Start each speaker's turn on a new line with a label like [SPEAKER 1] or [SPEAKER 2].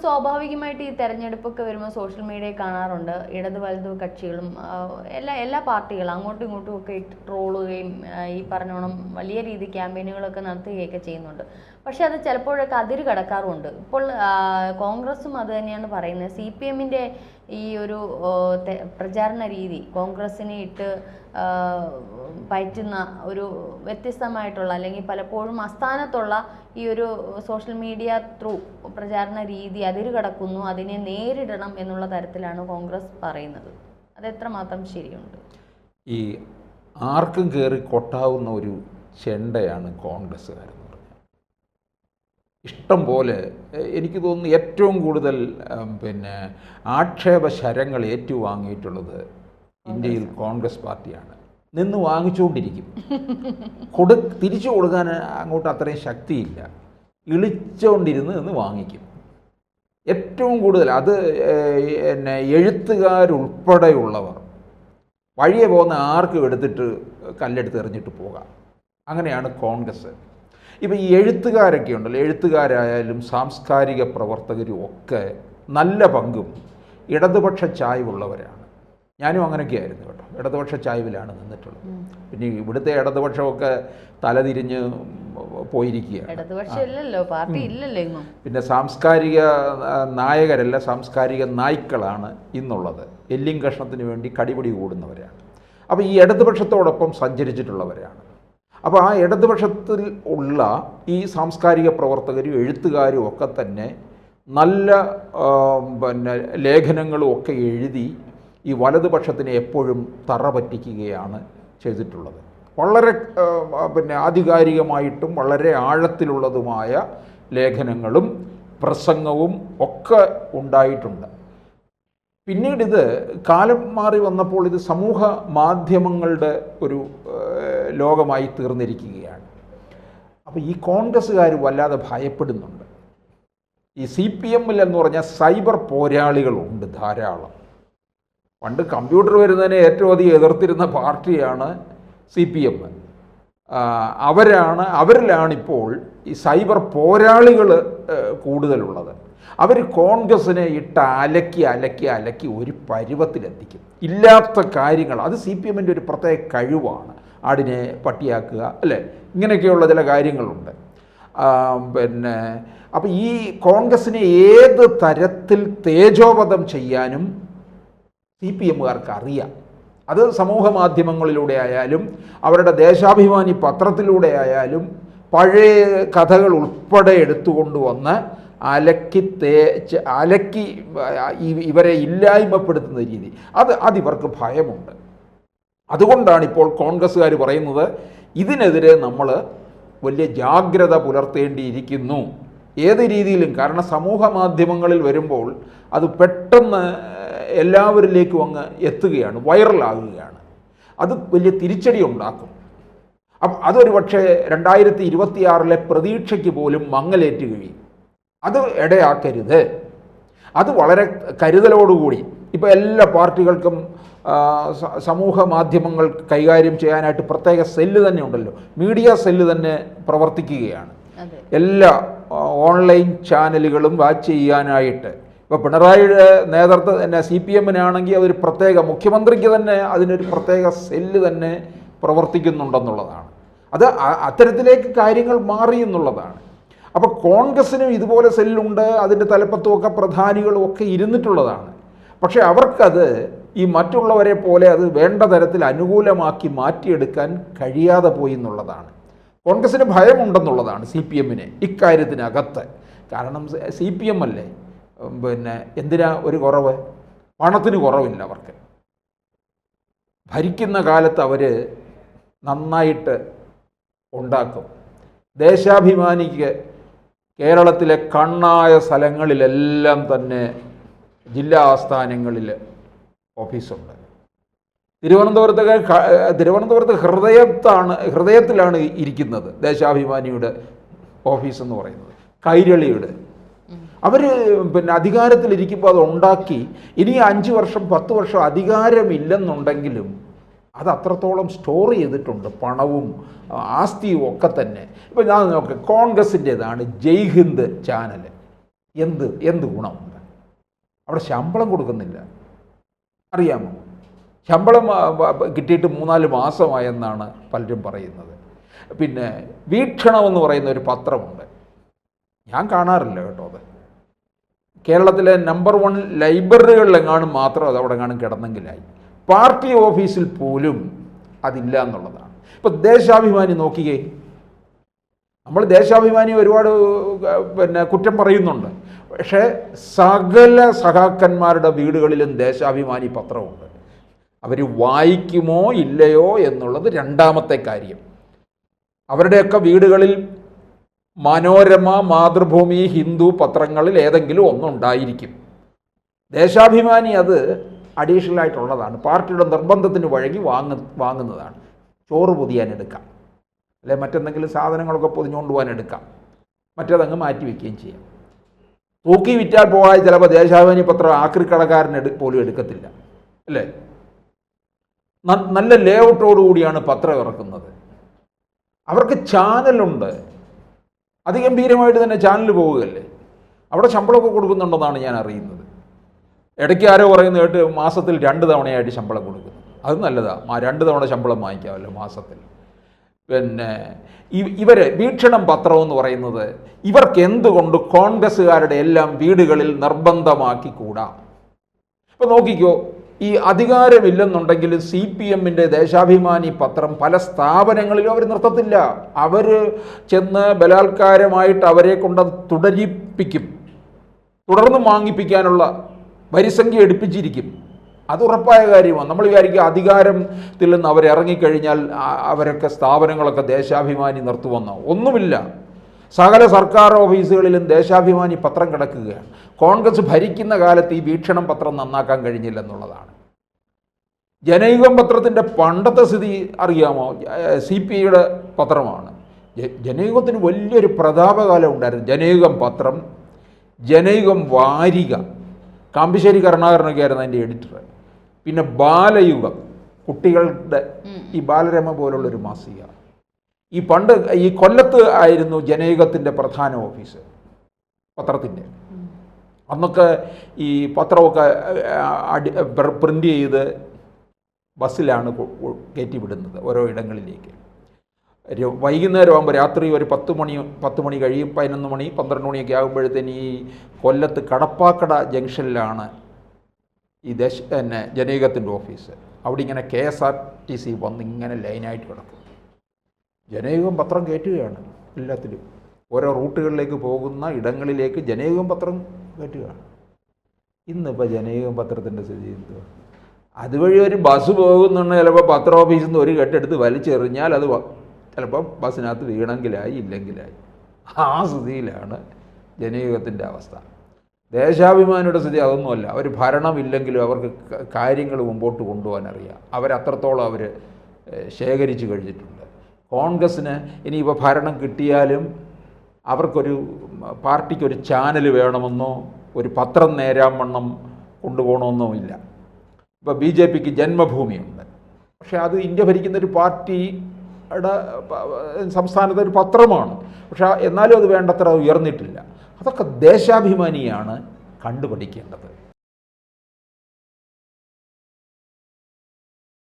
[SPEAKER 1] സ്വാഭാവികമായിട്ട് ഈ തെരഞ്ഞെടുപ്പൊക്കെ വരുമ്പോൾ സോഷ്യൽ മീഡിയയിൽ കാണാറുണ്ട്, ഇടത് വലതു കക്ഷികളും എല്ലാ പാർട്ടികളും അങ്ങോട്ടും ഇങ്ങോട്ടും ഒക്കെ ട്രോളുകയും ഈ പറഞ്ഞോണം വലിയ രീതി ക്യാമ്പയിനുകളൊക്കെ നടത്തുകയൊക്കെ ചെയ്യുന്നുണ്ട്. പക്ഷെ അത് ചിലപ്പോഴൊക്കെ അതിര് കടക്കാറുമുണ്ട്. ഇപ്പോൾ കോൺഗ്രസും അത് തന്നെയാണ് പറയുന്നത്. CPM-ൻ്റെ ഈ ഒരു പ്രചാരണ രീതി കോൺഗ്രസിനെ ഇട്ട് പയറ്റുന്ന ഒരു വ്യത്യസ്തമായിട്ടുള്ള അല്ലെങ്കിൽ പലപ്പോഴും അസ്ഥാനത്തുള്ള ഈ ഒരു സോഷ്യൽ മീഡിയ ത്രൂ പ്രചാരണ രീതി അതിര് കടക്കുന്നു, അതിനെ നേരിടണം എന്നുള്ള തരത്തിലാണ് കോൺഗ്രസ് പറയുന്നത്. അതെത്രമാത്രം ശരിയുണ്ട്?
[SPEAKER 2] ഈ ആർക്കും കയറി കൊട്ടാവുന്ന ഒരു ചെണ്ടയാണ് കോൺഗ്രസ്സുകാരെന്ന് പറഞ്ഞാൽ. ഇഷ്ടം പോലെ എനിക്ക് തോന്നുന്നു ഏറ്റവും കൂടുതൽ ആക്ഷേപ ശരങ്ങൾ ഏറ്റുവാങ്ങിയിട്ടുള്ളത് ഇന്ത്യയിൽ കോൺഗ്രസ് പാർട്ടിയാണ്. നിന്ന് വാങ്ങിച്ചുകൊണ്ടിരിക്കും. തിരിച്ചു കൊടുക്കാൻ അങ്ങോട്ട് അത്രയും ശക്തിയില്ല. ഇളിച്ചുകൊണ്ടിരുന്ന് നിന്ന് വാങ്ങിക്കും. ഏറ്റവും കൂടുതൽ അത് എഴുത്തുകാരുൾപ്പെടെയുള്ളവർ വഴിയെ പോകുന്ന ആർക്കും എടുത്തിട്ട് കല്ലെടുത്ത് എറിഞ്ഞിട്ട് പോകാം. അങ്ങനെയാണ് കോൺഗ്രസ്. ഇപ്പം ഈ എഴുത്തുകാരൊക്കെ ഉണ്ടല്ലോ, എഴുത്തുകാരായാലും സാംസ്കാരിക പ്രവർത്തകരും ഒക്കെ നല്ല പങ്കും ഇടതുപക്ഷ ചായ്വുള്ളവരാണ്. ഞാനും അങ്ങനെയൊക്കെ ആയിരുന്നു കേട്ടോ, ഇടതുപക്ഷ ചായ്വിലാണ് നിന്നിട്ടുള്ളത്. പിന്നെ ഇവിടുത്തെ ഇടതുപക്ഷമൊക്കെ തലതിരിഞ്ഞ് പോയിരിക്കുകയാണ്. പിന്നെ സാംസ്കാരിക നായകരല്ല, സാംസ്കാരിക നായ്ക്കളാണ് ഇന്നുള്ളത്. എല്ലിൻ കഷ്ണത്തിന് വേണ്ടി കടിപിടി കൂടുന്നവരാണ്. അപ്പോൾ ഈ ഇടതുപക്ഷത്തോടൊപ്പം സഞ്ചരിച്ചിട്ടുള്ളവരാണ്. അപ്പോൾ ആ ഇടതുപക്ഷത്തിൽ ഉള്ള ഈ സാംസ്കാരിക പ്രവർത്തകരും എഴുത്തുകാരും ഒക്കെ തന്നെ നല്ല ലേഖനങ്ങളും ഒക്കെ എഴുതി ഈ വലതുപക്ഷത്തിനെ എപ്പോഴും തറ പറ്റിക്കുകയാണ് ചെയ്തിട്ടുള്ളത്. വളരെ ആധികാരികമായിട്ടും വളരെ ആഴത്തിലുള്ളതുമായ ലേഖനങ്ങളും പ്രസംഗവും ഒക്കെ ഉണ്ടായിട്ടുണ്ട്. പിന്നീട് ഇത് കാലം മാറി വന്നപ്പോൾ ഇത് സമൂഹ മാധ്യമങ്ങളുടെ ഒരു ലോകമായി തീർന്നിരിക്കുകയാണ്. അപ്പോൾ ഈ കോൺഗ്രസ്സുകാർ വല്ലാതെ ഭയപ്പെടുന്നുണ്ട്. ഈ CPM-ൽ എന്ന് പറഞ്ഞാൽ സൈബർ പോരാളികളുണ്ട് ധാരാളം. പണ്ട് കമ്പ്യൂട്ടർ വരുന്നതിനെ ഏറ്റവും അധികം എതിർത്തിരുന്ന പാർട്ടിയാണ് CPM. അവരിലാണിപ്പോൾ ഈ സൈബർ പോരാളികൾ കൂടുതലുള്ളത്. അവർ കോൺഗ്രസിനെ ഇട്ട് അലക്കി ഒരു പരുവത്തിലെത്തിക്കും. ഇല്ലാത്ത കാര്യങ്ങൾ, അത് CPM-ൻ്റെ ഒരു പ്രത്യേക കഴിവാണ്. ആടിനെ പട്ടിയാക്കുക അല്ലേ, ഇങ്ങനെയൊക്കെയുള്ള ചില കാര്യങ്ങളുണ്ട്. അപ്പം ഈ കോൺഗ്രസിനെ ഏത് തരത്തിൽ തേജോവധം ചെയ്യാനും CPM-കാർക്ക് അറിയാം. അത് സമൂഹ മാധ്യമങ്ങളിലൂടെ ആയാലും അവരുടെ ദേശാഭിമാനി പത്രത്തിലൂടെ ആയാലും പഴയ കഥകൾ ഉൾപ്പെടെ എടുത്തുകൊണ്ടുവന്ന് അലക്കി ഇവരെ ഇല്ലായ്മപ്പെടുത്തുന്ന രീതി, അതിവർക്ക് ഭയമുണ്ട്. അതുകൊണ്ടാണ് ഇപ്പോൾ കോൺഗ്രസ്സുകാർ പറയുന്നത് ഇതിനെതിരെ നമ്മൾ വലിയ ജാഗ്രത പുലർത്തേണ്ടിയിരിക്കുന്നു. ഏത് രീതിയിലും, കാരണം സമൂഹ മാധ്യമങ്ങളിൽ വരുമ്പോൾ അത് പെട്ടെന്ന് എല്ലാവരിലേക്കും അങ്ങ് എത്തുകയാണ്, വൈറലാകുകയാണ്. അത് വലിയ തിരിച്ചടി ഉണ്ടാക്കും. അപ്പം അതൊരു പക്ഷേ 2026 പ്രതീക്ഷയ്ക്ക് പോലും മങ്ങലേറ്റ് കഴിയും. അത് ഇടയാക്കരുത്. അത് വളരെ കരുതലോടുകൂടി ഇപ്പോൾ എല്ലാ പാർട്ടികൾക്കും സമൂഹ മാധ്യമങ്ങൾ കൈകാര്യം ചെയ്യാനായിട്ട് പ്രത്യേക സെല്ല് തന്നെ ഉണ്ടല്ലോ, മീഡിയ സെല്ല് തന്നെ പ്രവർത്തിക്കുകയാണ്. എല്ലാ ഓൺലൈൻ ചാനലുകളും വാച്ച് ചെയ്യാനായിട്ട് ഇപ്പോൾ പിണറായിയുടെ നേതൃത്വം തന്നെ CPM-നാണെങ്കിൽ അതൊരു പ്രത്യേക, മുഖ്യമന്ത്രിക്ക് തന്നെ അതിനൊരു പ്രത്യേക സെല്ല് തന്നെ പ്രവർത്തിക്കുന്നുണ്ടെന്നുള്ളതാണ്. അത് അത്തരത്തിലേക്ക് കാര്യങ്ങൾ മാറി എന്നുള്ളതാണ്. അപ്പോൾ കോൺഗ്രസ്സിനും ഇതുപോലെ സെല്ലുണ്ട്, അതിൻ്റെ തലപ്പത്തുമൊക്കെ പ്രധാനികളും ഒക്കെ ഇരുന്നിട്ടുള്ളതാണ്. പക്ഷേ അവർക്കത് ഈ മറ്റുള്ളവരെ പോലെ അത് വേണ്ട തരത്തിൽ അനുകൂലമാക്കി മാറ്റിയെടുക്കാൻ കഴിയാതെ പോയി എന്നുള്ളതാണ്. കോൺഗ്രസ്സിന് ഭയമുണ്ടെന്നുള്ളതാണ് CPM-ന് ഇക്കാര്യത്തിനകത്ത്. കാരണം CPM അല്ലേ, എന്തിനാ ഒരു കുറവ്? പണത്തിന് കുറവില്ല അവർക്ക്. ഭരിക്കുന്ന കാലത്ത് അവർ നന്നായിട്ട് ഉണ്ടാക്കും. ദേശാഭിമാനിക്ക് കേരളത്തിലെ കണ്ണായ സ്ഥലങ്ങളിലെല്ലാം തന്നെ ജില്ലാ ആസ്ഥാനങ്ങളിൽ ഓഫീസുണ്ട്. തിരുവനന്തപുരത്ത് ഹൃദയത്തിലാണ് ഇരിക്കുന്നത് ദേശാഭിമാനിയുടെ ഓഫീസ് എന്ന് പറയുന്നത്, കൈരളിയുടെ. അവർ അധികാരത്തിലിരിക്കുമ്പോൾ അത് ഉണ്ടാക്കി. ഇനി 5 വർഷം 10 വർഷം അധികാരമില്ലെന്നുണ്ടെങ്കിലും അത് അത്രത്തോളം സ്റ്റോർ ചെയ്തിട്ടുണ്ട്, പണവും ആസ്തിയും ഒക്കെ തന്നെ. ഇപ്പോൾ ഞാൻ നോക്കാം, കോൺഗ്രസിൻ്റേതാണ് ജയ് ഹിന്ദ് ചാനൽ. എന്ത് ഗുണമുണ്ട്? അവിടെ ശമ്പളം കൊടുക്കുന്നില്ല, അറിയാമോ? ശമ്പളം കിട്ടിയിട്ട് 3-4 മാസമായെന്നാണ് പലരും പറയുന്നത്. പിന്നെ വീക്ഷണം എന്ന് പറയുന്ന ഒരു പത്രമുണ്ട്, ഞാൻ കാണാറില്ല കേട്ടോ. അത് കേരളത്തിലെ നമ്പർ 1 ലൈബ്രറികളിലെങ്ങാനും മാത്രം അത് അവിടെ എങ്ങാനും കിടന്നെങ്കിലായി. പാർട്ടി ഓഫീസിൽ പോലും അതില്ല എന്നുള്ളതാണ്. ഇപ്പോൾ ദേശാഭിമാനി നോക്കിയേ, നമ്മൾ ദേശാഭിമാനി ഒരുപാട് കുറ്റം പറയുന്നുണ്ട്, പക്ഷേ സകല സഖാക്കന്മാരുടെ വീടുകളിലും ദേശാഭിമാനി പത്രമുണ്ട്. അവർ വായിക്കുമോ ഇല്ലയോ എന്നുള്ളത് രണ്ടാമത്തെ കാര്യം. അവരുടെയൊക്കെ വീടുകളിൽ മനോരമ, മാതൃഭൂമി, ഹിന്ദു പത്രങ്ങളിൽ ഏതെങ്കിലും ഒന്നുണ്ടായിരിക്കും. ദേശാഭിമാനി അത് അഡീഷണൽ ആയിട്ടുള്ളതാണ്, പാർട്ടിയുടെ നിർബന്ധത്തിന് വഴങ്ങി വാങ്ങുന്നതാണ്. ചോറ് പൊതിയാൻ എടുക്കാം, അല്ലെ മറ്റെന്തെങ്കിലും സാധനങ്ങളൊക്കെ പൊതിഞ്ഞുകൊണ്ട് പോകാൻ എടുക്കാം, മറ്റേതങ്ങ് മാറ്റി വയ്ക്കുകയും ചെയ്യാം. തൂക്കി വിറ്റാൽ പോകാൻ ചിലപ്പോൾ ദേശാഭിമാനി പത്രം ആക്രിക്കടക്കാരൻ പോലും എടുക്കത്തില്ല, അല്ലേ? നല്ല ലേഔട്ടോടുകൂടിയാണ് പത്രം ഇറക്കുന്നത്. അവർക്ക് ചാനലുണ്ട്, അതിഗംഭീരമായിട്ട് തന്നെ ചാനൽ പോവുകയല്ലേ. അവിടെ ശമ്പളമൊക്കെ കൊടുക്കുന്നുണ്ടെന്നാണ് ഞാൻ അറിയുന്നത്. ഇടയ്ക്ക് ആരോ പറയുന്നത് കേട്ട് മാസത്തിൽ 2 തവണയായിട്ട് ശമ്പളം കൊടുക്കുന്നു. അത് നല്ലതാണ്, 2 തവണ ശമ്പളം വാങ്ങിക്കാമല്ലോ മാസത്തിൽ. പിന്നെ ഇവർ വീക്ഷണം പത്രം എന്ന് പറയുന്നത് ഇവർക്ക് എന്തുകൊണ്ട് കോൺഗ്രസ്സുകാരുടെ എല്ലാം വീടുകളിൽ നിർബന്ധമാക്കിക്കൂടാ? ഇപ്പം നോക്കിക്കോ, ഈ അധികാരമില്ലെന്നുണ്ടെങ്കിൽ CPM-ൻ്റെ ദേശാഭിമാനി പത്രം പല സ്ഥാപനങ്ങളിലും അവർ നിർത്തത്തില്ല. അവർ ചെന്ന് ബലാത്കാരമായിട്ട് അവരെ കൊണ്ട് തുടരിപ്പിക്കും, തുടർന്ന് വാങ്ങിപ്പിക്കാനുള്ള വരിസംഖ്യ എടുപ്പിച്ചിരിക്കും. അത് ഉറപ്പായ കാര്യമാണ്. നമ്മൾ വിചാരിക്കുക അധികാരത്തിൽ നിന്ന് അവരിറങ്ങിക്കഴിഞ്ഞാൽ അവരൊക്കെ സ്ഥാപനങ്ങളൊക്കെ ദേശാഭിമാനി നിർത്തുമെന്നോ, ഒന്നുമില്ല. സകല സർക്കാർ ഓഫീസുകളിലും ദേശാഭിമാനി പത്രം കിടക്കുകയാണ്. കോൺഗ്രസ് ഭരിക്കുന്ന കാലത്ത് ഈ വീക്ഷണം പത്രം നന്നാക്കാൻ കഴിഞ്ഞില്ലെന്നുള്ളതാണ്. ജനയുഗം പത്രത്തിൻ്റെ പണ്ടത്തെ സ്ഥിതി അറിയാമോ? CPIയുടെ പത്രമാണ്. ജനയുഗത്തിന് വലിയൊരു പ്രതാപകാലം ഉണ്ടായിരുന്നു. ജനയുഗം പത്രം, ജനയുഗം വാരിക, കാമ്പിശ്ശേരി കരുണാകരനൊക്കെ ആയിരുന്നു അതിൻ്റെ എഡിറ്റർ. പിന്നെ ബാലയുഗം, കുട്ടികളുടെ ഈ ബാലരമ പോലുള്ളൊരു മാസിക. ഈ പണ്ട് ഈ കൊല്ലത്ത് ആയിരുന്നു ജനയുഗത്തിൻ്റെ പ്രധാന ഓഫീസ് പത്രത്തിൻ്റെ. അന്നൊക്കെ ഈ പത്രമൊക്കെ പ്രിൻ്റ് ചെയ്ത് ബസ്സിലാണ് കയറ്റി വിടുന്നത് ഓരോ ഇടങ്ങളിലേക്ക്. വൈകുന്നേരം ആകുമ്പോൾ രാത്രി ഒരു 10 മണി കഴിയും, 11 മണി 12 മണിയൊക്കെ ആകുമ്പോഴത്തേന് ഈ കൊല്ലത്ത് കടപ്പാക്കട ജംഗ്ഷനിലാണ് ഈ ജനയുഗത്തിൻ്റെ ഓഫീസ്. അവിടെ ഇങ്ങനെ KSRTC വന്ന് ഇങ്ങനെ ലൈനായിട്ട് കിടക്കും. ജനയുഗം പത്രം കയറ്റുകയാണ് എല്ലാത്തിലും. ഓരോ റൂട്ടുകളിലേക്ക് പോകുന്ന ഇടങ്ങളിലേക്ക് ജനയുഗം പത്രം കയറ്റുകയാണ്. ഇന്നിപ്പോൾ ജനയുഗം പത്രത്തിൻ്റെ സ്ഥിതി എന്തുവാ? അതുവഴി ഒരു ബസ് പോകുന്നുണ്ട്, ചിലപ്പോൾ പത്ര ഓഫീസിൽ നിന്ന് ഒരു കെട്ടെടുത്ത് വലിച്ചെറിഞ്ഞാൽ അത് ചിലപ്പോൾ ബസ്സിനകത്ത് വീണെങ്കിലായി, ഇല്ലെങ്കിലായി. ആ സ്ഥിതിയിലാണ് ജനയുഗത്തിൻ്റെ അവസ്ഥ. ദേശാഭിമാനിയുടെ സ്ഥിതി അതൊന്നുമല്ല. അവർ ഭരണമില്ലെങ്കിലും അവർക്ക് കാര്യങ്ങൾ മുമ്പോട്ട് കൊണ്ടുപോകാൻ അറിയാം. അവരത്രത്തോളം അവർ ശേഖരിച്ചു കഴിഞ്ഞിട്ടുണ്ട്. കോൺഗ്രസ്സിന് ഇനിയിപ്പോൾ ഭരണം കിട്ടിയാലും അവർക്കൊരു പാർട്ടിക്കൊരു ചാനൽ വേണമെന്നോ ഒരു പത്രം നേരാൻ വണ്ണം കൊണ്ടുപോകണമെന്നോ ഇല്ല. ഇപ്പോൾ BJPക്ക് ജന്മഭൂമിയുണ്ട്, പക്ഷേ അത് ഇന്ത്യ ഭരിക്കുന്നൊരു പാർട്ടിയുടെ സംസ്ഥാനത്തെ ഒരു പത്രമാണ്. പക്ഷേ എന്നാലും അത് വേണ്ടത്ര ഉയർന്നിട്ടില്ല. അതൊക്കെ ദേശാഭിമാനിയാണ് കണ്ടുപഠിക്കേണ്ടത്.